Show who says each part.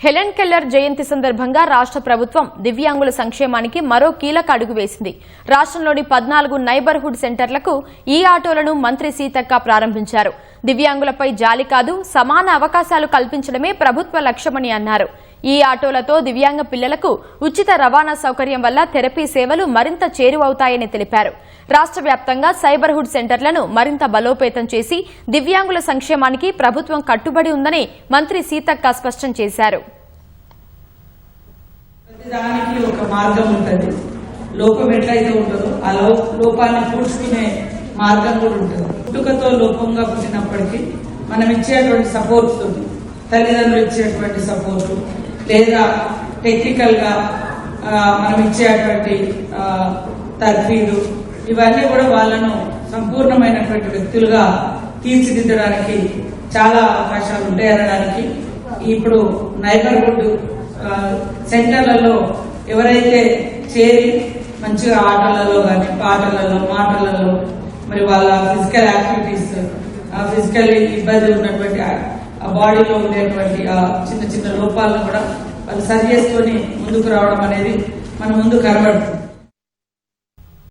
Speaker 1: Helen Keller జయంతి సందర్భంగా రాష్ట్ర ప్రభుత్వం దివ్యాంగుల సంక్షేమానికి మరో కీలక అడుగు వేసింది. రాష్ట్రంలోని 14 నైబర్హుడ్ సెంటర్లకు ఈ ఆటోలను మంత్రి సీతక్క ప్రారంభించారు. దివ్యాంగులపై జాలి కాదు, సమాన అవకాశాలు కల్పించడమే ప్రభుత్వ లక్ష్యమని అన్నారు. ఈ ఆటోలతో దివ్యాంగ పిల్లలకు ఉచిత రవాణా సౌకర్యం వల్ల థెరపీ సేవలు మరింత చేరువవుతాయని తెలిపారు. రాష్ట్ర వ్యాప్తంగా సైబర్హుడ్ సెంటర్లను మరింత బలోపేతం చేసి దివ్యాంగుల సంక్షేమానికి ప్రభుత్వం కట్టుబడి ఉందని మంత్రి సీతక్క స్పష్టం చేశారు.
Speaker 2: ప్రతిదానికి ఒక మార్గం ఉంటుంది. లోపం ఎట్లయితే ఉంటుందో ఆ లోపాన్ని పూడ్చుకునే మార్గం కూడా ఉంటుంది. పుట్టుకతో లోపంగా పుట్టినప్పటికీ మనం ఇచ్చేటువంటి సపోర్ట్, తల్లిదండ్రులు ఇచ్చేటువంటి సపోర్టు లేదా టెక్నికల్ గా మనం ఇచ్చేటువంటి తర్ఫీదు, ఇవన్నీ కూడా వాళ్ళను సంపూర్ణమైనటువంటి వ్యక్తులుగా తీర్చిదిద్దడానికి చాలా అవకాశాలు ఉంటాయి అనడానికి ఇప్పుడు నైబర్హుడ్ సెంటర్లలో ఎవరైతే చేరి మంచిగా ఆటలలో కానీ పాటలలో మాటలలో మరి వాళ్ళ ఫిజికల్ యాక్టివిటీస్, ఫిజికల్ ఇబ్బంది ఉన్నటువంటి బాడీలో ఉండేటువంటి చిన్న చిన్న లోపాలను కూడా వాళ్ళు సరి చేసుకొని ముందుకు రావడం అనేది మన ముందు కనబడుతుంది.